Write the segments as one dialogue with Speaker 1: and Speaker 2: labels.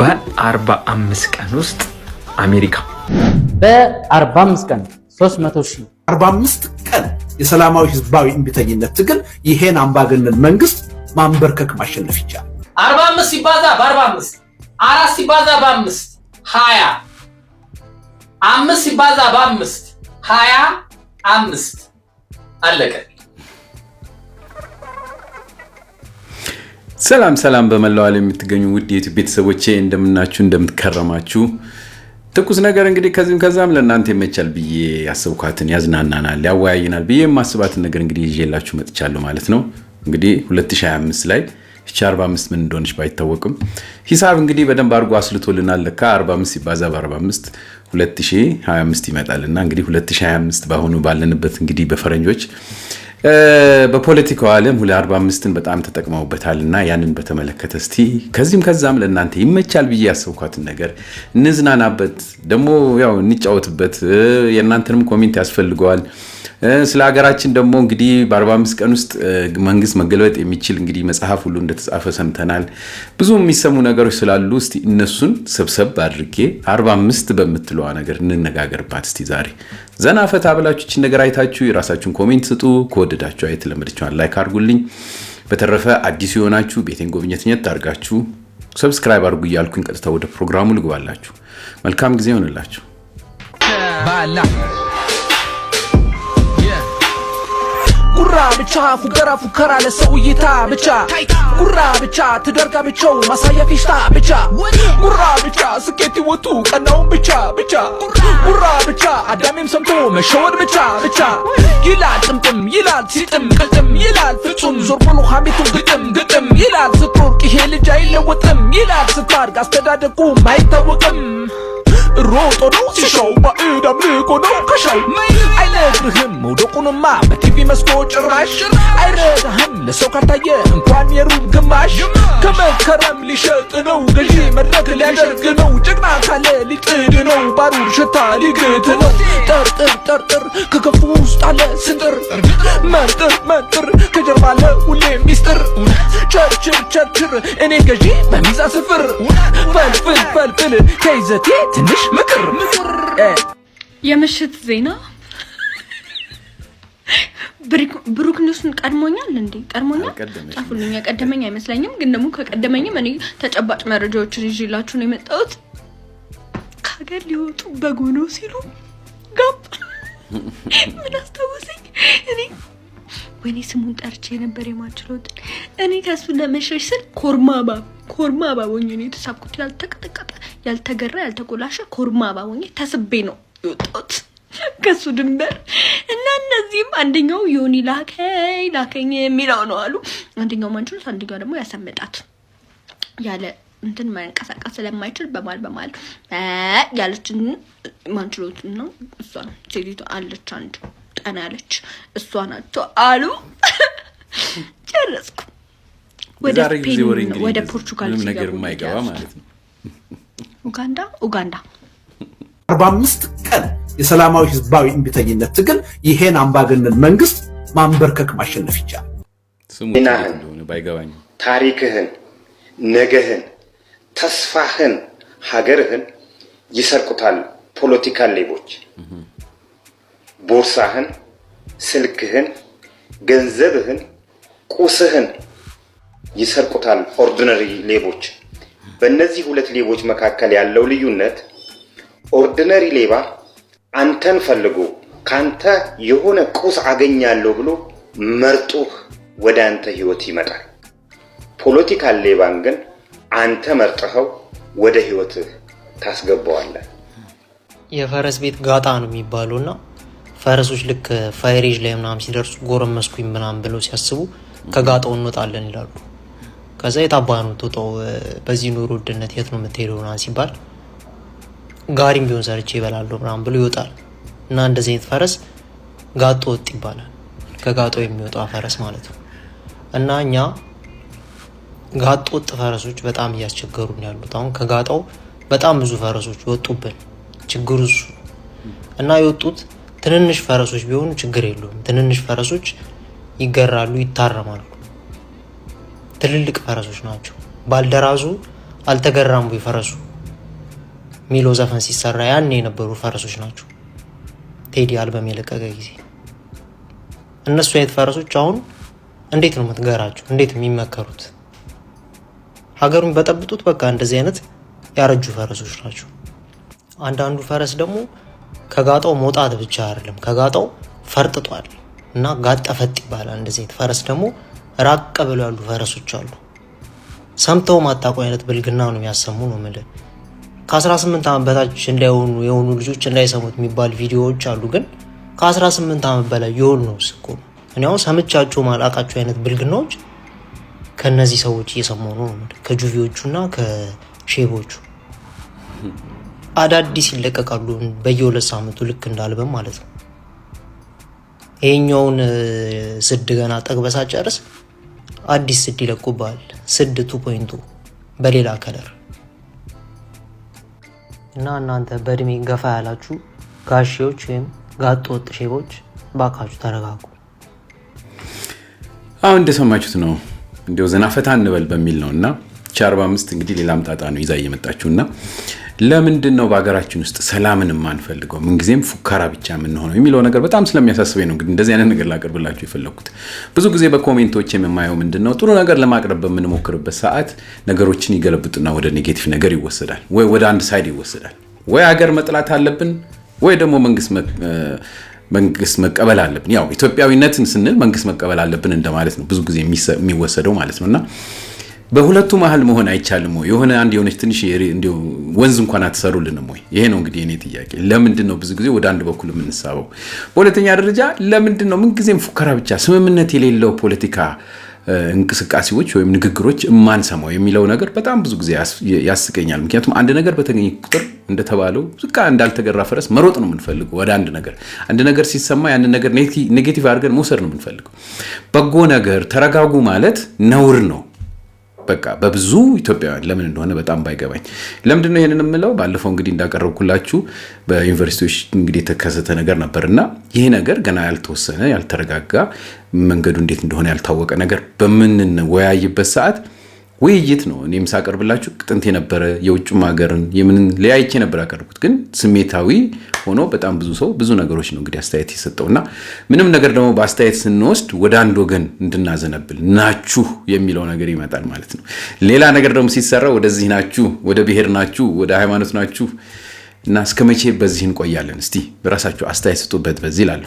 Speaker 1: በ45 ቀን ውስጥ አሜሪካ
Speaker 2: በ45 ቀን 300,000
Speaker 3: 45 ቀን የሰላማዊ ህዝባዊ እምቢተኝነት ትግል ይሄን አምባገነን መንግስት ማንበርከክ ማሸነፍ ይቻላል።
Speaker 4: 45 ሲባዛ በ45 4 ሲባዛ በ5 20 5 ሲባዛ በ5 25 አለቀ።
Speaker 5: ሰላም በመላው ዓለም የምትገኙ ውድ የዩቲዩብ ቤተሰቦቼ እንደምናችሁ እንደምትከረማችሁ ትኩስ ነገር እንግዲህ ከዛም ለእናንተ ይመቻል ብዬ ያሰብኳትን ያዝናናናል ያወያየናል ብዬ የማስባትን ነገር እንግዲህ ይዤላችሁ መጥቻለሁ ማለት ነው። እንግዲህ 2025 ላይ 45 ምን እንደሆነች ባይታወቅም ሂሳብ እንግዲህ በደንብ አድርጎ አስልቶልናል። ለካ 45 ሲባዛ በ45 2025 ይመጣልና እንግዲህ 2025 ባሁኑ ባለንበት እንግዲህ በፈረንጆች በፖለቲካው ዓለም 45ን በጣም ተጠቅመውበታልና ያንን በተመለከተ እስቲ ከዛም ለእናንተ ይመቻል ብዬ ያሰብኳትን ነገር እንዝናናበት፣ ደግሞ ያው እንጫወትበት። የእናንተንም ኮሜንት ያስፈልገዋል። ስለ ሀገራችን ደግሞ እንግዲህ በ45 ቀን ውስጥ መንግስት መገልበጥ የሚችል እንግዲህ መጽሐፍ ሁሉ እንደተጻፈ ሰምተናል። ብዙ የሚሰሙ ነገሮች ስላሉ እስቲ እነሱን ሰብሰብ አድርጌ 45 በምትለዋ ነገር እንነጋገርባት። እስቲ ዛሬ ዘና ፈታ ብላችሁ እቺ ነገር አይታችሁ የራሳችሁን ኮሜንት ስጡ። ከወደዳችሁ አይተለምድቻችኋል ላይክ አድርጉልኝ። በተረፈ አዲስ የሆናችሁ ቤቴን ጎብኘትኘት አድርጋችሁ ሰብስክራይብ አድርጉ እያልኩኝ ቀጥታ ወደ ፕሮግራሙ ልግባላችሁ። መልካም ጊዜ ይሆንላችሁ።
Speaker 6: ጉራ ብቻ ፉከራ ለሰው እይታ ብቻ ጉራ ብቻ ትደርጋ ብቻው ማሳያ ፊሽታ ብቻ ጉራ ብቻ ስኬት ይወጡ ቀናውን ብቻ ጉራ ብቻ አዳሜም ሰምቶ መሸወድ ብቻ ይላል ጥምጥም ይላል ሲጥም ቅልጥም ይላል ፍጹም ዞር ብሎ ሐሜቱን ግጥም ይላል ስትወርቅ ይሄ ልጅ አይለወጥም ይላል ስታድግ አስተዳደጉ ማይታወቅም ሮጦ ነው ሲሾው ባዕድ አምልኮ ነው ከሻው አይነግርህም መውደቁንማ በቲቪ መስኮ ጭራሽ አይረዳህም ለሰው ካልታየ እንኳን የሩብ ግማሽ ከመከረም ሊሸጥ ነው ገዢ መድረክ ሊያደርግ ነው ጀግና ካለ ሊጥድ ነው ባሩር ሽታ ሊግት ነው ጠርጥር ከከፉ ውስጥ አለ ስንጥር መንጥር ከጀርባ አለ ሁሌ ሚስጥር ቸርችር እኔ ገዢ በሚዛ ስፍር ፈልፍል ከይዘቴ ትንሽ ምክር
Speaker 7: የምሽት ዜና ብሩክ ኒውስን ቀድሞኛል ጻፉልኝ። ያቀደመኝ አይመስለኝም፣ ግን ደግሞ ከቀደመኝም እኔ ተጨባጭ መረጃዎችን ይዤላችሁ ነው የመጣሁት። ከሀገር ሊወጡ በጎኖ ሲሉ ጋብ ምን አስታወሰኝ። ወይኔ ስሙን ጠርቼ ነበር የማችሎት። እኔ ከሱ ለመሸሽ ስል ኮርማ ባቦኝ ነው የተሳብኩት። ያልተቀጠቀጠ ያልተገራ ያልተቆላሸ ኮርማ ባቦኝ ተስቤ ነው የወጣሁት ከሱ ድንበር እና እነዚህም አንደኛው ዮኒ ላከኝ የሚለው ነው አሉ። አንደኛው ማንችሎት፣ አንደኛው ደግሞ ያሰመጣት ያለ እንትን መንቀሳቀስ ስለማይችል በማል ያለችን ማንችሎት ነው። እሷ ሴቲቱ አለች አንድ ቀና ያለች እሷ ናቸው አሉ። ጨረስኩ። ወደ ፖርቹጋል
Speaker 5: ነገር የማይገባ ማለት ነው።
Speaker 7: ኡጋንዳ
Speaker 3: 45 ቀን የሰላማዊ ህዝባዊ እምቢተኝነት ትግል ይሄን አምባገነን መንግስት ማንበርከክ ማሸነፍ ይቻላል።
Speaker 5: ስሙናህን ባይገባኝ
Speaker 8: ታሪክህን፣ ነገህን፣ ተስፋህን፣ ሀገርህን ይሰርቁታል ፖለቲካል ሌቦች። ቦርሳህን፣ ስልክህን፣ ገንዘብህን፣ ቁስህን ይሰርቁታል ኦርዲነሪ ሌቦች። በእነዚህ ሁለት ሌቦች መካከል ያለው ልዩነት ኦርዲነሪ ሌባ አንተን ፈልጎ ካንተ የሆነ ቁስ አገኛለሁ ብሎ መርጦህ ወደ አንተ ህይወት ይመጣል። ፖለቲካል ሌባን ግን አንተ መርጠኸው ወደ ህይወትህ ታስገባዋለህ።
Speaker 9: የፈረስ ቤት ጋጣ ነው የሚባለውና ፈረሶች ልክ ፋይሬጅ ላይ ምናምን ሲደርሱ ጎረመስኩኝ ምናምን ብለው ሲያስቡ ከጋጣው እንወጣለን ይላሉ። ከዛ የታባኑ ተውጣው በዚህ ኑሮ ውድነት የት ነው የምትሄደው ምናምን ሲባል ጋሪም ቢሆን ሰርቼ ይበላለሁ ምናምን ብሎ ይወጣል። እና እንደዚህ አይነት ፈረስ ጋጦ ወጥ ይባላል። ከጋጣው የሚወጣው ፈረስ ማለት ነው። እና እኛ ጋጦ ወጥ ፈረሶች በጣም እያስቸገሩን ያሉት አሁን ከጋጣው በጣም ብዙ ፈረሶች ወጡብን። ችግሩ እሱ እና የወጡት ትንንሽ ፈረሶች ቢሆኑ ችግር የለውም። ትንንሽ ፈረሶች ይገራሉ፣ ይታረማሉ። ትልልቅ ፈረሶች ናቸው። ባልደራሱ አልተገራም ወይ ፈረሱ ሚሎ ዘፈን ሲሰራ ያኔ የነበሩ ፈረሶች ናቸው። ቴዲ አልበም የለቀቀ ጊዜ እነሱ አይነት ፈረሶች አሁን እንዴት ነው የምትገራቸው? እንዴት የሚመከሩት? ሀገሩን በጠብጡት። በቃ እንደዚህ አይነት ያረጁ ፈረሶች ናቸው። አንዳንዱ ፈረስ ደግሞ ከጋጣው መውጣት ብቻ አይደለም ከጋጣው ፈርጥጧል እና ጋጠፈጥ ይባላል። እንደዚህ አይነት ፈረስ ደግሞ ራቅ ብለው ያሉ ፈረሶች አሉ። ሰምተው ማታውቁ አይነት ብልግና ነው የሚያሰሙ ነው ማለት ከ18 ዓመት በታች እንዳይሆኑ የሆኑ ልጆች እንዳይሰሙት የሚባል ቪዲዮዎች አሉ። ግን ከ18 ዓመት በላይ የሆኑ ነው ስቆ እኔ አሁን ሰምቻቸው ማላቃቸው አይነት ብልግናዎች ከነዚህ ሰዎች እየሰማሁ ነው ማለት ከጁቪዎቹና ከሼቦቹ አዳዲስ ይለቀቃሉ በየ2 ሳምንቱ ልክ እንዳልበም ማለት ነው። ይሄኛውን ስድ ገና ጠግበሳ ጨርስ አዲስ ስድ ይለቁባል። ስድ 2.0 በሌላ ከለር እና እናንተ በእድሜ ገፋ ያላችሁ ጋሼዎች ወይም ጋጥ ወጥ ሼቦች ባካችሁ ተረጋጉ።
Speaker 5: አሁን እንደሰማችሁት ነው እንደው ዘናፈታ እንበል በሚል ነውና 45 እንግዲህ ሌላም ጣጣ ነው ይዛ እየመጣችሁና ለምንድን ነው በአገራችን ውስጥ ሰላምን ማንፈልገው ምንጊዜም ፉካራ ብቻ ምን ሆነው የሚለው ነገር በጣም ስለሚያሳስበኝ ነው እንግዲህ እንደዚህ አይነት ነገር ላቀርብላችሁ የፈለኩት። ብዙ ጊዜ በኮሜንቶች የማየው ምንድነው ጥሩ ነገር ለማቅረብ በምንሞክርበት ሰዓት ነገሮችን ይገለብጡና ወደ ኔጌቲቭ ነገር ይወሰዳል ወይ ወደ አንድ ሳይድ ይወሰዳል። ወይ ሀገር መጥላት አለብን ወይ ደግሞ መንግስት መቀበል አለብን። ያው ኢትዮጵያዊነትን ስንል መንግስት መቀበል አለብን እንደማለት ነው ብዙ ጊዜ የሚወሰደው ማለት ነውና በሁለቱ መሃል መሆን አይቻልም ወይ? የሆነ አንድ የሆነች ትንሽ እንዲው ወንዝ እንኳን አትሰሩልንም ወይ? ይሄ ነው እንግዲህ እኔ ጥያቄ። ለምንድን ነው ብዙ ጊዜ ወደ አንድ በኩል የምንሳበው? በሁለተኛ ደረጃ ለምንድን ነው ምን ጊዜም ፉከራ ብቻ ስምምነት የሌለው ፖለቲካ እንቅስቃሴዎች ወይም ንግግሮች የማንሰማው የሚለው ነገር በጣም ብዙ ጊዜ ያስቀኛል። ምክንያቱም አንድ ነገር በተገኘ ቁጥር እንደተባለው ዝቃ እንዳልተገራ ፈረስ መሮጥ ነው የምንፈልገው ወደ አንድ ነገር ሲሰማ ያን ነገር ኔጌቲቭ አድርገን መውሰድ ነው የምንፈልገው። በጎ ነገር ተረጋጉ ማለት ነውር ነው በቃ በብዙ ኢትዮጵያውያን ለምን እንደሆነ በጣም ባይገባኝ። ለምንድን ነው ይሄንን የምለው? ባለፈው እንግዲህ እንዳቀረብኩላችሁ በዩኒቨርሲቲዎች እንግዲህ ተከሰተ ነገር ነበርና ይሄ ነገር ገና ያልተወሰነ ያልተረጋጋ መንገዱ እንዴት እንደሆነ ያልታወቀ ነገር በምንወያይበት ሰዓት ውይይት ነው እኔም ሳቀርብላችሁ ጥንት የነበረ የውጭም ሀገርን የምን ለያይቼ ነበር ያቀርብኩት። ግን ስሜታዊ ሆኖ በጣም ብዙ ሰው ብዙ ነገሮች ነው እንግዲህ አስተያየት የሰጠውና ምንም ነገር ደግሞ በአስተያየት ስንወስድ ወደ አንድ ወገን እንድናዘነብል ናችሁ የሚለው ነገር ይመጣል ማለት ነው። ሌላ ነገር ደግሞ ሲሰራ ወደዚህ ናችሁ፣ ወደ ብሔር ናችሁ፣ ወደ ሃይማኖት ናችሁ እና እስከመቼ በዚህ እንቆያለን? እስቲ በራሳችሁ አስተያየት ስጡበት በዚህ ይላል።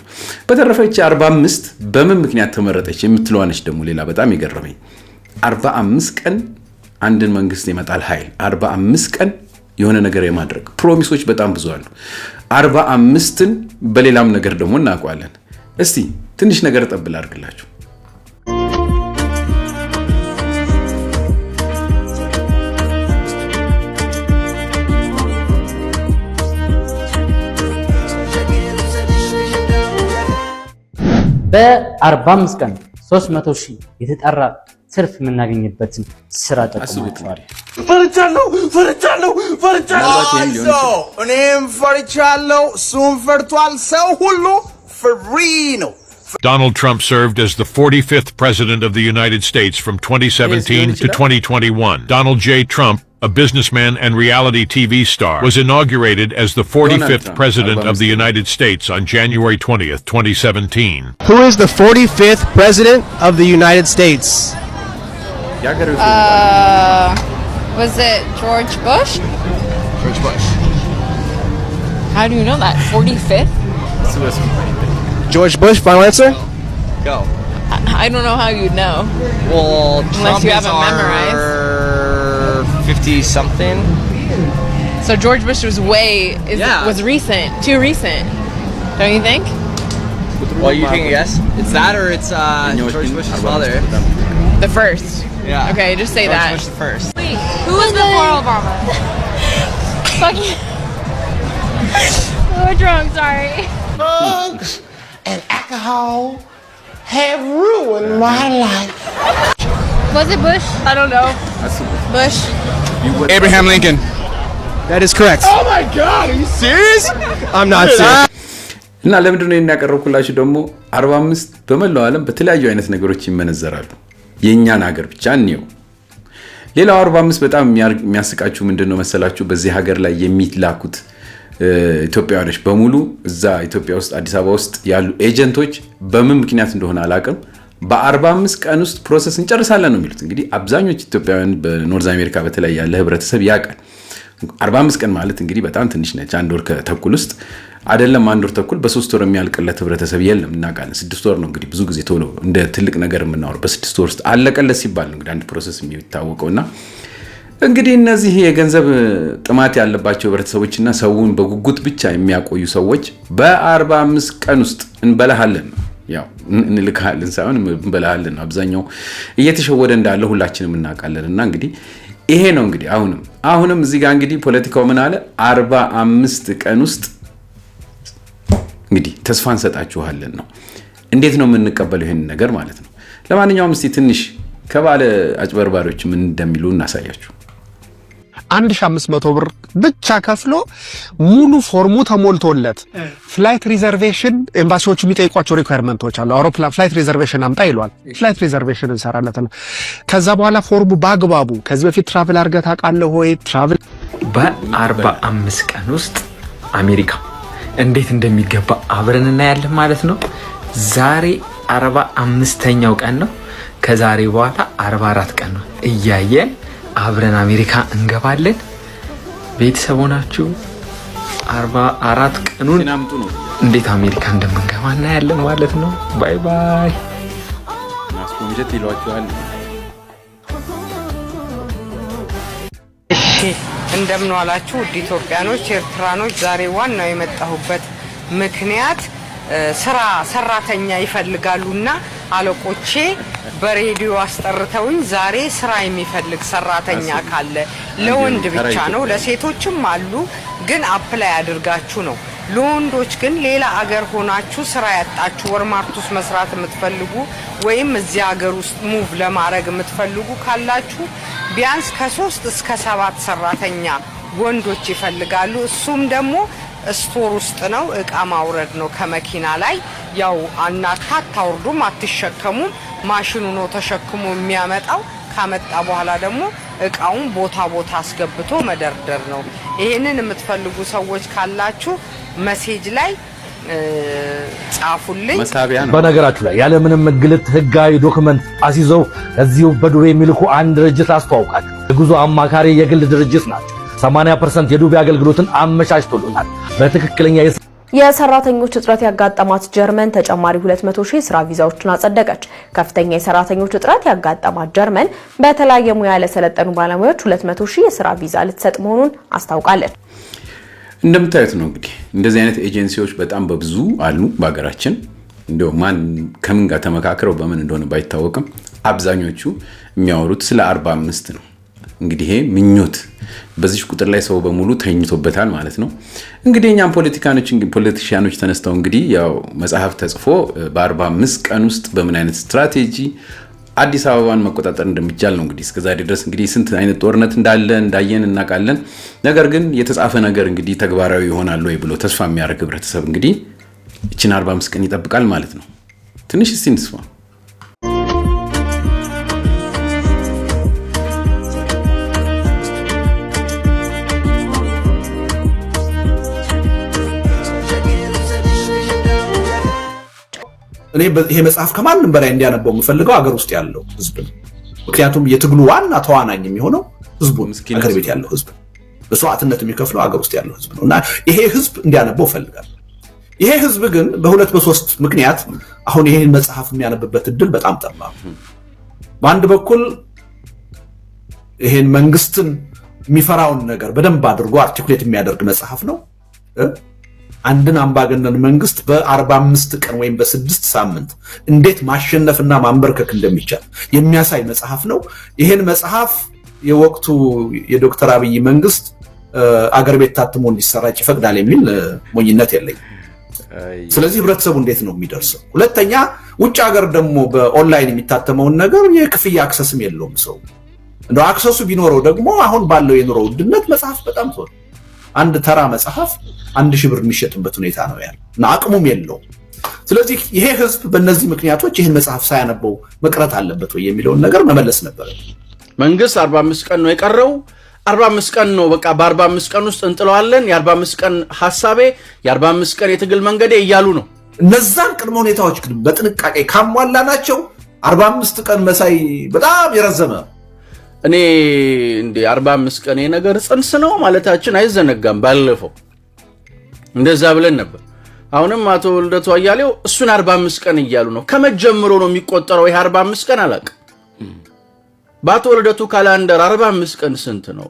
Speaker 5: በተረፈች 45 በምን ምክንያት ተመረጠች የምትለዋነች ደግሞ ሌላ በጣም ይገርመኝ 45 ቀን አንድን መንግስት የመጣል ኃይል 45 ቀን የሆነ ነገር የማድረግ ፕሮሚሶች በጣም ብዙ አሉ። 45ን በሌላም ነገር ደግሞ እናውቀዋለን። እስቲ ትንሽ ነገር ጠብል አድርግላችሁ።
Speaker 2: በ45 ቀን 300,000 የተጠራ ትርፍ የምናገኝበትን ስራ ጠቁማችኋል።
Speaker 6: ፈርቻለሁ እኔም ፈርቻለሁ እሱም ፈርቷል። ሰው ሁሉ ፍሪ ነው።
Speaker 10: Donald Trump served as the 45th President of the United States from 2017 to 2021. Donald J. Trump, a businessman and reality TV star, was inaugurated as the 45th President of the United States on January 20th, 2017.
Speaker 6: Who is the 45th President of the United States?
Speaker 11: Was it George Bush?
Speaker 6: George Bush.
Speaker 11: How do you know that? 45th?
Speaker 6: George Bush, final answer?
Speaker 11: Go. I don't know how you'd know.
Speaker 12: Well,
Speaker 11: unless
Speaker 12: Trump
Speaker 11: you have it memorized.
Speaker 12: 50-something.
Speaker 11: So George Bush was was recent. Too recent. Don't you think?
Speaker 12: Well, you taking a guess? It's that or it's George Bush's father?
Speaker 11: The first.
Speaker 12: Yeah.
Speaker 11: Okay, just say
Speaker 12: George
Speaker 11: that.
Speaker 12: Bush the first.
Speaker 11: Wait, who was before Obama? Fuck you. We're drunk, sorry.
Speaker 6: Drugs and alcohol have ruined my life.
Speaker 11: Was it Bush? I don't know. Bush.
Speaker 6: Abraham Lincoln. That is correct. Oh my God, are you serious? I'm not serious.
Speaker 5: እና ለምንድን ነው እናቀርብኩላችሁ ደግሞ 45 በመላው ዓለም በተለያዩ አይነት ነገሮች ይመነዘራሉ። የኛን ሀገር ብቻ እንየው። ሌላው 45 በጣም የሚያስቃችሁ ምንድነው መሰላችሁ? በዚህ ሀገር ላይ የሚላኩት ኢትዮጵያውያኖች በሙሉ እዛ ኢትዮጵያ ውስጥ አዲስ አበባ ውስጥ ያሉ ኤጀንቶች በምን ምክንያት እንደሆነ አላውቅም በ45 ቀን ውስጥ ፕሮሰስ እንጨርሳለን ነው የሚሉት። እንግዲህ አብዛኞቹ ኢትዮጵያውያን በኖርዝ አሜሪካ በተለይ ያለ ህብረተሰብ ያውቃል። 45 ቀን ማለት እንግዲህ በጣም ትንሽ ነች። 1 ወር ተኩል ውስጥ አይደለም 1 ወር ተኩል በ3 ወር የሚያልቅለት ህብረተሰብ የለም እናውቃለን። 6 ወር ነው እንግዲህ ብዙ ጊዜ ቶሎ እንደ ትልቅ ነገር የምናወራው በ6 ወር ውስጥ አለቀለት ሲባል ነው እንግዲህ አንድ ፕሮሰስ የሚታወቀውና እንግዲህ እነዚህ የገንዘብ ጥማት ያለባቸው ህብረተሰቦችና ሰውን በጉጉት ብቻ የሚያቆዩ ሰዎች በ45 ቀን ውስጥ እንበላሃለን ነው ያው እንልካለን ሳይሆን እንበላሃለን አብዛኛው እየተሸወደ እንዳለ ሁላችንም እናውቃለንና እንግዲህ ይሄ ነው እንግዲህ አሁንም እዚህ ጋር እንግዲህ ፖለቲካው ምን አለ 45 ቀን ውስጥ እንግዲህ ተስፋ እንሰጣችኋለን ነው። እንዴት ነው የምንቀበለው ይሄን ነገር ማለት ነው? ለማንኛውም እስቲ ትንሽ ከባለ አጭበርባሪዎች ምን እንደሚሉ እናሳያችሁ።
Speaker 13: 1500 ብር ብቻ ከፍሎ ሙሉ ፎርሙ ተሞልቶለት ፍላይት ሪዘርቬሽን ኤምባሲዎቹ የሚጠይቋቸው ሪኳየርመንቶች አሉ። አውሮፕላን ፍላይት ሪዘርቬሽን አምጣ ይሏል። ፍላይት ሪዘርቬሽን እንሰራለታለን። ከዛ በኋላ ፎርሙ በአግባቡ ከዚህ በፊት ትራቭል አድርገህ ታውቃለህ ወይ? ትራቭል
Speaker 1: በ45 ቀን ውስጥ አሜሪካ እንዴት እንደሚገባ አብረን እናያለን ማለት ነው። ዛሬ 45ኛው ቀን ነው። ከዛሬ በኋላ 44 ቀን ነው። እያየን አብረን አሜሪካ እንገባለን። ቤተሰብ ሆናችሁ 44 ቀኑን እንዴት አሜሪካ እንደምንገባ እናያለን ማለት ነው። ባይ ባይ።
Speaker 5: ማስቆምጀት ይሏችኋል።
Speaker 14: እንደምን ዋላችሁ ውድ ኢትዮጵያኖች፣ ኤርትራኖች። ዛሬ ዋናው የመጣሁበት ምክንያት ሰራተኛ ይፈልጋሉና አለቆቼ በሬዲዮ አስጠርተውኝ ዛሬ ስራ የሚፈልግ ሰራተኛ ካለ ለወንድ ብቻ ነው፣ ለሴቶችም አሉ ግን አፕላይ አድርጋችሁ ነው። ለወንዶች ግን ሌላ አገር ሆናችሁ ስራ ያጣችሁ ወርማርቱስ መስራት የምትፈልጉ ወይም እዚህ ሀገር ውስጥ ሙቭ ለማድረግ የምትፈልጉ ካላችሁ ቢያንስ ከ3 እስከ 7 ሰራተኛ ወንዶች ይፈልጋሉ። እሱም ደግሞ ስቶር ውስጥ ነው፣ እቃ ማውረድ ነው ከመኪና ላይ። ያው አታውርዱም፣ አትሸከሙም፣ ማሽኑ ነው ተሸክሞ የሚያመጣው። ካመጣ በኋላ ደግሞ እቃውን ቦታ አስገብቶ መደርደር ነው። ይሄንን የምትፈልጉ ሰዎች ካላችሁ መሴጅ ላይ ጻፉልኝ።
Speaker 15: በነገራችሁ ላይ ያለ ምንም ግልት ህጋዊ ዶክመንት አስይዘው እዚሁ በዱቤ የሚልኩ አንድ ድርጅት አስተዋውቃችሁ። የጉዞ አማካሪ የግል ድርጅት ናቸው። 80% የዱቤ አገልግሎትን አመቻችቶልናል። በትክክለኛ
Speaker 16: የሰራተኞች እጥረት ያጋጠማት ጀርመን ተጨማሪ 200,000 የስራ ቪዛዎችን አጸደቀች። ከፍተኛ የሰራተኞች እጥረት ያጋጠማት ጀርመን በተለያየ ሙያ ለሰለጠኑ ባለሙያዎች 200,000 የስራ ቪዛ ልትሰጥ መሆኑን አስታውቃለች።
Speaker 5: እንደምታዩት ነው እንግዲህ እንደዚህ አይነት ኤጀንሲዎች በጣም በብዙ አሉ በሀገራችን። እንደው ማን ከምን ጋር ተመካክረው በምን እንደሆነ ባይታወቅም አብዛኞቹ የሚያወሩት ስለ 45 ነው። እንግዲህ ይሄ ምኞት በዚህ ቁጥር ላይ ሰው በሙሉ ተኝቶበታል ማለት ነው። እንግዲህ እኛም ፖለቲሻኖች ተነስተው እንግዲህ ያው መጽሐፍ ተጽፎ በ45 ቀን ውስጥ በምን አይነት ስትራቴጂ አዲስ አበባን መቆጣጠር እንደሚቻል ነው እንግዲህ እስከዛሬ ድረስ እንግዲህ ስንት አይነት ጦርነት እንዳለ እንዳየን እናውቃለን። ነገር ግን የተጻፈ ነገር እንግዲህ ተግባራዊ ይሆናል ወይ ብሎ ተስፋ የሚያደርግ ህብረተሰብ እንግዲህ እቺን 45 ቀን ይጠብቃል ማለት ነው። ትንሽ እስቲ እንስማ።
Speaker 3: እኔ ይሄ መጽሐፍ ከማንም በላይ እንዲያነበው የምፈልገው አገር ውስጥ ያለው ህዝብ ነው። ምክንያቱም የትግሉ ዋና ተዋናኝ የሚሆነው ህዝቡ አገር ቤት ያለው ህዝብ በሰዋዕትነት የሚከፍለው አገር ውስጥ ያለው ህዝብ ነውና ይሄ ህዝብ እንዲያነበው ፈልጋለሁ። ይሄ ህዝብ ግን በ2 ምክንያት አሁን ይሄን መጽሐፍ የሚያነብበት እድል በጣም ጠባብ። በአንድ በኩል ይሄን መንግስትን የሚፈራውን ነገር በደንብ አድርጎ አርቲኩሌት የሚያደርግ መጽሐፍ ነው። አንድን አምባገነን መንግስት በ45 ቀን ወይም በ6 ሳምንት እንዴት ማሸነፍና ማንበርከክ እንደሚቻል የሚያሳይ መጽሐፍ ነው። ይሄን መጽሐፍ የወቅቱ የዶክተር አብይ መንግስት አገር ቤት ታትሞ እንዲሰራጭ ይፈቅዳል የሚል ሞኝነት የለኝም። ስለዚህ ህብረተሰቡ እንዴት ነው የሚደርሰው? ሁለተኛ ውጭ ሀገር ደግሞ በኦንላይን የሚታተመውን ነገር የክፍያ አክሰስም የለውም ሰው። እንደው አክሰሱ ቢኖረው ደግሞ አሁን ባለው የኑሮ ውድነት መጽሐፍ በጣም ተወ አንድ ተራ መጽሐፍ 1000 ብር የሚሸጥበት ሁኔታ ነው ያለው እና አቅሙም የለውም። ስለዚህ ይሄ ህዝብ በእነዚህ ምክንያቶች ይህን መጽሐፍ ሳያነበው መቅረት አለበት ወይ የሚለውን ነገር መመለስ ነበር።
Speaker 17: መንግስት 45 ቀን ነው የቀረው 45 ቀን ነው በቃ በ45 ቀን ውስጥ እንጥለዋለን የ45 ቀን ሐሳቤ የ45 ቀን የትግል መንገዴ እያሉ ነው
Speaker 3: እነዛን ቅድመ ሁኔታዎች ግን በጥንቃቄ ካሟላናቸው 45 ቀን መሳይ በጣም የረዘመ
Speaker 17: እኔ እንደ 45 ቀን ነገር ጽንስ ነው ማለታችን አይዘነጋም ባለፈው እንደዛ ብለን ነበር አሁንም አቶ ልደቱ አያሌው እሱን 45 ቀን እያሉ ነው ከመጀመሩ ነው የሚቆጠረው ይሄ 45 ቀን አላቅ ባቶ ልደቱ ካላንደር 45 ቀን ስንት ነው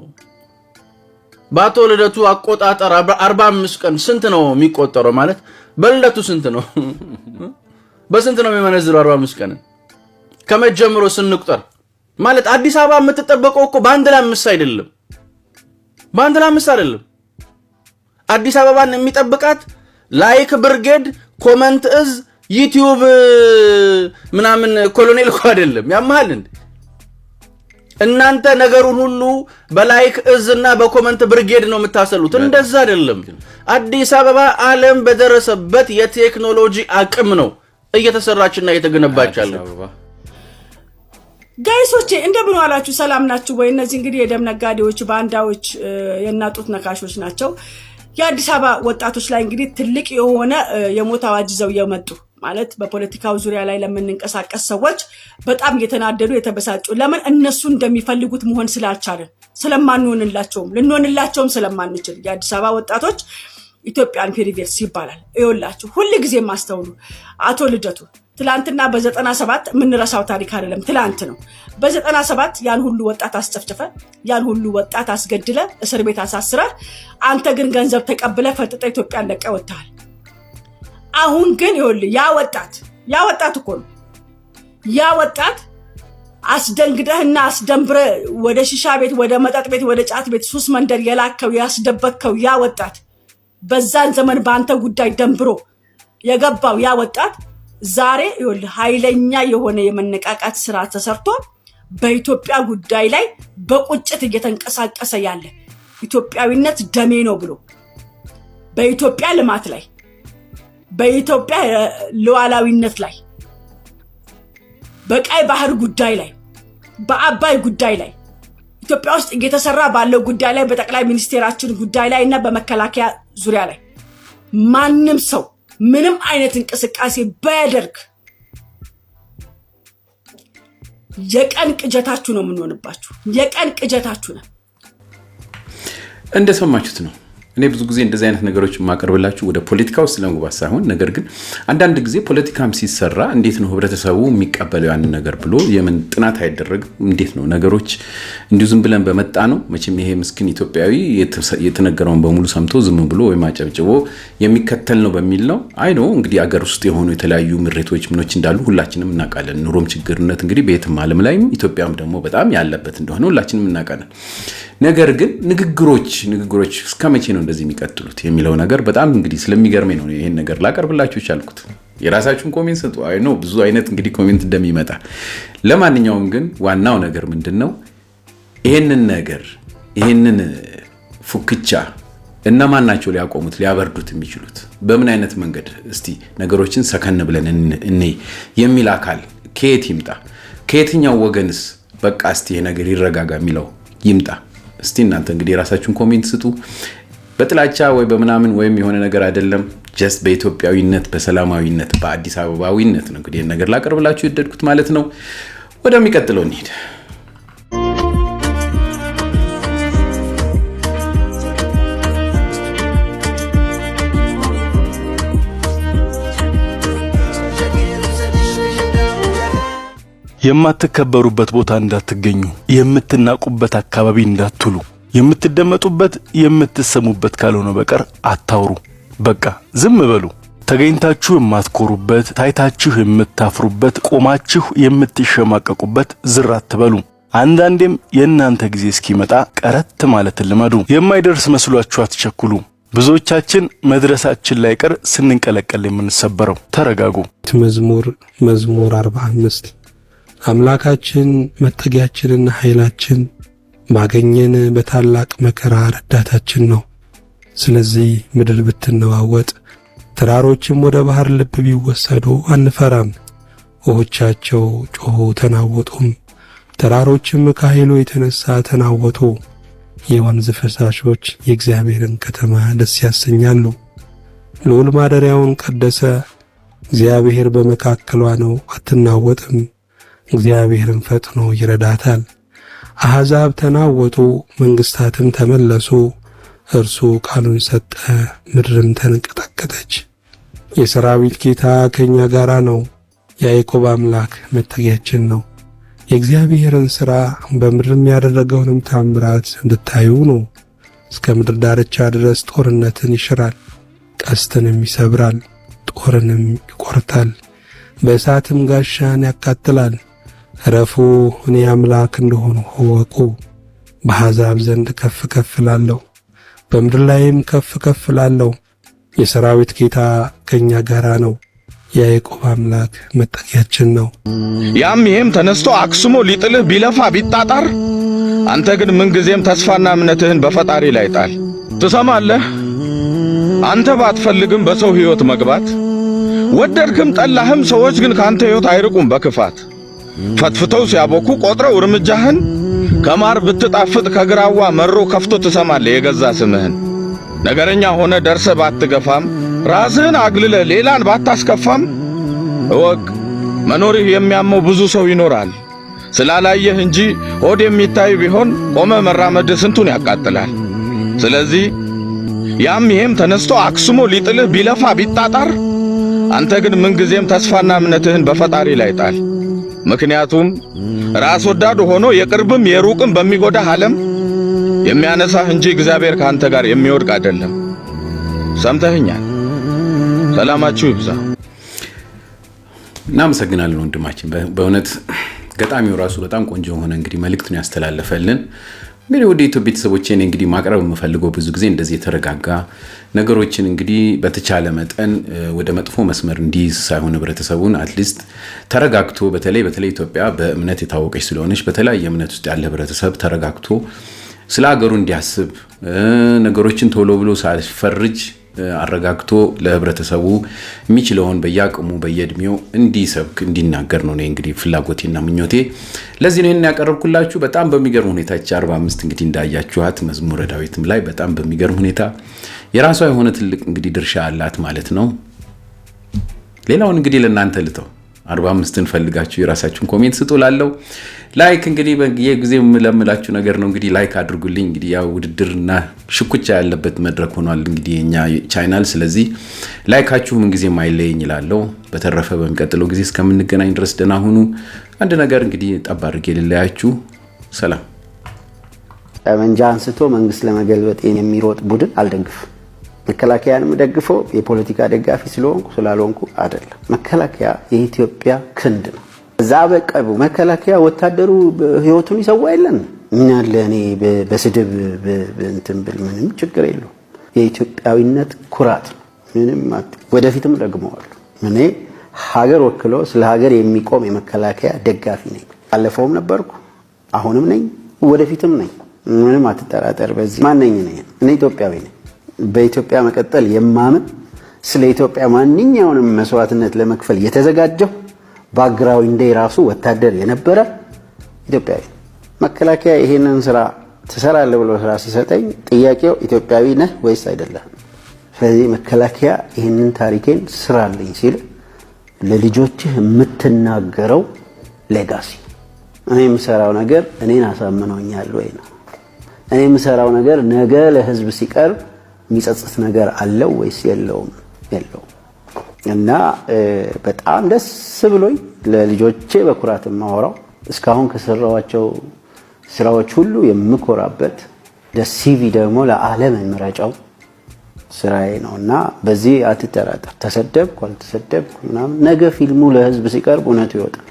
Speaker 17: ባቶ ልደቱ አቆጣጠር 45 ቀን ስንት ነው የሚቆጠረው ማለት በልደቱ ስንት ነው በስንት ነው የሚመነዝረው 45 ቀን ከመጀመሩ ስንቁጠር ማለት አዲስ አበባ የምትጠበቀው እኮ በአንድ ለአምስት አይደለም በአንድ ለአምስት አይደለም አዲስ አበባን የሚጠብቃት ላይክ ብርጌድ ኮሜንት እዝ ዩቲዩብ ምናምን ኮሎኔል እኮ አይደለም ያማል እንዴ እናንተ ነገሩን ሁሉ በላይክ እዝና በኮሜንት ብርጌድ ነው የምታሰሉት እንደዛ አይደለም አዲስ አበባ ዓለም በደረሰበት የቴክኖሎጂ አቅም ነው እየተሰራችና እየተገነባች ያለው
Speaker 18: ጋይሶቼ እንደምን ዋላችሁ ሰላም ናችሁ ወይ እነዚህ እንግዲህ የደም ነጋዴዎች ባንዳዎች የናጡት ነካሾች ናቸው የአዲስ አበባ ወጣቶች ላይ እንግዲህ ትልቅ የሆነ የሞት አዋጅ ይዘው የመጡ ማለት በፖለቲካው ዙሪያ ላይ ለምንንቀሳቀስ ሰዎች በጣም እየተናደዱ የተበሳጩ ለምን እነሱ እንደሚፈልጉት መሆን ስላልቻለን ስለማንሆንላቸውም ልንሆንላቸውም ስለማንችል የአዲስ አበባ ወጣቶች ኢትዮጵያን ፔሪቬርስ ይባላል ይወላችሁ ሁሉ ጊዜ ማስተውሉ አቶ ልደቱ ትላንትና በ97 ምንረሳው ታሪክ አይደለም ትላንት ነው በ97 ያን ሁሉ ወጣት አስጨፍጨፈ ያን ሁሉ ወጣት አስገድለ እስር ቤት አሳስረ አንተ ግን ገንዘብ ተቀብለ ፈጥጠ ኢትዮጵያን ለቀ ወጣል አሁን ግን ይኸውልህ ያ ወጣት እኮ ነው ያ ወጣት አስደንግደህና አስደንብረ ወደ ሺሻ ቤት ወደ መጠጥ ቤት ወደ ጫት ቤት ሱስ መንደር የላከው ያስደበከው ያ ወጣት በዛን ዘመን ባንተ ጉዳይ ደንብሮ የገባው ያ ወጣት ዛሬ ይኸውልህ ኃይለኛ የሆነ የመነቃቃት ስራ ተሰርቶ በኢትዮጵያ ጉዳይ ላይ በቁጭት እየተንቀሳቀሰ ያለ ኢትዮጵያዊነት ደሜ ነው ብሎ በኢትዮጵያ ልማት ላይ በኢትዮጵያ ሉዓላዊነት ላይ በቀይ ባህር ጉዳይ ላይ በአባይ ጉዳይ ላይ ኢትዮጵያ ውስጥ እየተሰራ ባለው ጉዳይ ላይ በጠቅላይ ሚኒስቴራችን ጉዳይ ላይ እና በመከላከያ ዙሪያ ላይ ማንንም ሰው ምንም አይነት እንቅስቃሴ ባያደርግ የቀን ቅጀታችሁ ነው የምንሆንባችሁ የቀን ቅጀታችሁ ነው
Speaker 5: እንደሰማችሁት ነው እኔ ብዙ ጊዜ እንደዚህ አይነት ነገሮች ማቀርብላችሁ ወደ ፖለቲካው ስለመግባት ሳይሆን ነገር ግን አንዳንድ ጊዜ ፖለቲካም ሲሰራ እንዴት ነው ህብረተሰቡ የሚቀበለው ያን ነገር ብሎ የምን ጥናት አይደረግም እንዴት ነው ነገሮች እንዲሁ ዝም ብለን በመጣ ነው መቼም ይሄ ምስኪን ኢትዮጵያዊ የተነገረውን በሙሉ ሰምቶ ዝም ብሎ ወይ ማጨብጭቦ የሚከተል ነው በሚል ነው አይ ነው እንግዲህ አገር ውስጥ የሆኑ የተለያዩ ምሬቶች ምኖች እንዳሉ ሁላችንም እናውቃለን ኑሮም ችግርነት እንግዲህ በየትም ዓለም ላይም ኢትዮጵያም ደግሞ በጣም ያለበት እንደሆነ ሁላችንም እናውቃለን ነገር ግን ንግግሮች እስከመቼ ነው እንደዚህ የሚቀጥሉት የሚለው ነገር በጣም እንግዲህ ስለሚገርመኝ ነው ይሄን ነገር ላቀርብላችሁ ቻልኩት የራሳችሁን ኮሜንት ሰጡ አይ ነው ብዙ አይነት እንግዲህ ኮሜንት እንደሚመጣ ለማንኛውም ግን ዋናው ነገር ምንድነው ይሄንን ፉክቻ እነማን ናቸው ሊያቆሙት ሊያበርዱት የሚችሉት በምን አይነት መንገድ እስቲ ነገሮችን ሰከን ብለን እኔ የሚል አካል ከየት ይምጣ ከየትኛው ወገንስ በቃ እስቲ ነገር ይረጋጋ የሚለው ይምጣ እስቲ እናንተ እንግዲህ የራሳችሁን ኮሜንት ስጡ በጥላቻ ወይ በመናምን ወይም የሆነ ነገር አይደለም ጀስት በኢትዮጵያዊነት በሰላማዊነት በአዲስ አበባዊነት ነው እንግዲህ ነገር ላቀርብላችሁ ይደድኩት ማለት ነው ወደሚቀጥለው እንሂድ
Speaker 19: የማትከበሩበት ቦታ እንዳትገኙ የምትናቁበት አካባቢ እንዳትሉ የምትደመጡበት የምትሰሙበት ካልሆነ በቀር አታውሩ በቃ ዝም በሉ ተገኝታችሁ የማትኮሩበት ታይታችሁ የምታፍሩበት ቆማችሁ የምትሸማቀቁበት ዝር አትበሉ አንዳንዴም የእናንተ ጊዜ እስኪመጣ ቀረት ማለት ልመዱ የማይደርስ መስሏችሁ አትቸኩሉ ብዙዎቻችን መድረሳችን ላይ ቀር ስንንቀለቀል የምንሰበረው ተረጋጉ
Speaker 20: መዝሙር 45 አምላካችን መጠጊያችንና ኃይላችን ባገኘን በታላቅ መከራ ረዳታችን ነው ስለዚህ ምድር ብትነዋወጥ ተራሮችም ወደ ባህር ልብ ቢወሰዱ አንፈራም ውሆቻቸው ጮሁ ተናወጡም ተራሮችም ከኃይሉ የተነሳ ተናወጡ። የወንዝ ፈሳሾች የእግዚአብሔርን ከተማ ደስ ያሰኛሉ። ልዑል ማደሪያውን ቀደሰ። እግዚአብሔር በመካከሏ ነው፣ አትናወጥም። እግዚአብሔርን ፈጥኖ ይረዳታል። አሕዛብ ተናወጡ፣ መንግሥታትም ተመለሱ። እርሱ ቃሉን ሰጠ፣ ምድርም ተንቀጠቀጠች። የሰራዊት ጌታ ከእኛ ጋር ነው፣ የያዕቆብ አምላክ መጠጊያችን ነው። የእግዚአብሔርን ሥራ በምድርም ያደረገውንም ታምራት እንድታዩ ነው። እስከ ምድር ዳርቻ ድረስ ጦርነትን ይሽራል፣ ቀስትንም ይሰብራል፣ ጦርንም ይቆርጣል፣ በእሳትም ጋሻን ያቃጥላል። ረፉ፣ እኔ አምላክ እንደሆኑ እወቁ። በአሕዛብ ዘንድ ከፍ ከፍ ላለሁ፣ በምድር ላይም ከፍ ከፍ ላለሁ። የሰራዊት ጌታ ከእኛ ጋር ነው፣ የያዕቆብ አምላክ መጠጊያችን ነው።
Speaker 21: ያም ይሄም ተነስቶ አክስሞ ሊጥልህ ቢለፋ ቢጣጣር፣ አንተ ግን ምንጊዜም ተስፋና እምነትህን በፈጣሪ ላይ ጣል። ትሰማለህ? አንተ ባትፈልግም በሰው ሕይወት መግባት፣ ወደድክም ጠላህም ሰዎች ግን ካንተ ሕይወት አይርቁም በክፋት። ፈትፍተው ሲያቦኩ ቆጥረው እርምጃህን፣ ከማር ብትጣፍጥ ከግራዋ መሮ ከፍቶ ትሰማለህ የገዛ ስምህን። ነገረኛ ሆነ ደርሰ ባትገፋም፣ ራስህን አግልለ ሌላን ባታስከፋም፣ እወቅ መኖርህ የሚያመው ብዙ ሰው ይኖራል። ስላላየህ እንጂ ሆድ የሚታይ ቢሆን ቆመ መራመድ ስንቱን ያቃጥላል። ስለዚህ ያም ይሄም ተነስቶ አክስሞ ሊጥልህ ቢለፋ ቢጣጣር፣ አንተ ግን ምንጊዜም ተስፋና እምነትህን በፈጣሪ ላይ ጣል። ምክንያቱም ራስ ወዳድ ሆኖ የቅርብም የሩቅም በሚጎዳህ ዓለም የሚያነሳህ እንጂ እግዚአብሔር ካንተ ጋር የሚወድቅ አይደለም። ሰምተህኛል። ሰላማችሁ ይብዛ።
Speaker 5: እናመሰግናለን ወንድማችን። በእውነት ገጣሚው ራሱ በጣም ቆንጆ ሆነ እንግዲህ መልእክቱን ያስተላለፈልን። እንግዲህ ወደ ኢትዮጵያ ቤተሰቦቼ እኔ እንግዲህ ማቅረብ የምፈልገው ብዙ ጊዜ እንደዚህ የተረጋጋ ነገሮችን እንግዲህ በተቻለ መጠን ወደ መጥፎ መስመር እንዲይዝ ሳይሆን ህብረተሰቡን አትሊስት ተረጋግቶ በተለይ ኢትዮጵያ በእምነት የታወቀች ስለሆነች በተለያየ እምነት ውስጥ ያለ ህብረተሰብ ተረጋግቶ ስለ ሀገሩ እንዲያስብ ነገሮችን ቶሎ ብሎ ሳይፈርጅ አረጋግቶ ለህብረተሰቡ የሚችለውን በያቅሙ በየእድሜው እንዲሰብክ እንዲናገር ነው እንግዲህ ፍላጎቴና ምኞቴ። ለዚህ ነው ይሄን ያቀርብኩላችሁ። በጣም በሚገርም ሁኔታ 45 እንግዲህ እንዳያችኋት መዝሙረ ዳዊትም ላይ በጣም በሚገርም ሁኔታ የራሷ የሆነ ትልቅ እንግዲህ ድርሻ አላት ማለት ነው። ሌላውን እንግዲህ ለእናንተ ልተው። 45ን ፈልጋችሁ የራሳችሁን ኮሜንት ስጡ ላለው ላይክ እንግዲህ በየጊዜው የምለምላችሁ ነገር ነው። እንግዲህ ላይክ አድርጉልኝ። እንግዲህ ያው ውድድርና ሽኩቻ ያለበት መድረክ ሆኗል እንግዲህ የኛ ቻናል። ስለዚህ ላይካችሁ ምን ጊዜ ማይለየኝ ይላለው። በተረፈ በሚቀጥለው ጊዜ እስከምንገናኝ ድረስ ደህና ሁኑ። አንድ ነገር እንግዲህ ጠብ አድርጌ ልለያችሁ። ሰላም።
Speaker 22: ጠመንጃ አንስቶ መንግስት ለመገልበጥ የሚሮጥ ቡድን አልደግፍም። መከላከያንም ደግፈው የፖለቲካ ደጋፊ ስለሆንኩ ስላልሆንኩ አይደለም። መከላከያ የኢትዮጵያ ክንድ ነው። እዛ በቀቡ መከላከያ ወታደሩ ህይወቱን ይሰዋ የለን ምን ያለ እኔ በስድብ እንትን ብል ምንም ችግር የለው። የኢትዮጵያዊነት ኩራት ነው። ምንም ወደፊትም ደግመዋል። እኔ ሀገር ወክሎ ስለ ሀገር የሚቆም የመከላከያ ደጋፊ ነኝ። አለፈውም ነበርኩ፣ አሁንም ነኝ፣ ወደፊትም ነኝ። ምንም አትጠራጠር በዚህ። ማንነኝ ነኝ? እኔ ኢትዮጵያዊ ነኝ። በኢትዮጵያ መቀጠል የማምን ስለ ኢትዮጵያ ማንኛውንም መስዋዕትነት ለመክፈል የተዘጋጀው ባግራውንዴ ራሱ ወታደር የነበረ ኢትዮጵያዊ። መከላከያ ይሄንን ስራ ትሰራለህ ብሎ ስራ ሲሰጠኝ ጥያቄው ኢትዮጵያዊ ነህ ወይስ አይደለም? ስለዚህ መከላከያ ይሄንን ታሪኬን ስራልኝ ሲል ለልጆችህ የምትናገረው ሌጋሲ። እኔ የምሰራው ነገር እኔን አሳምኖኛል ወይ ነው? እኔ የምሰራው ነገር ነገ ለህዝብ ሲቀርብ የሚጸጽት ነገር አለው ወይስ የለውም? እና በጣም ደስ ብሎኝ ለልጆቼ በኩራት ማወራው እስካሁን ከሰራዋቸው ስራዎች ሁሉ የምኮራበት ደሲቪ ደግሞ ለዓለም የምረጫው ስራዬ ነውና በዚህ አትጠራጠር። ተሰደብኩ አልተሰደብኩ ምናምን ነገ ፊልሙ ለህዝብ ሲቀርብ እውነቱ ይወጣል።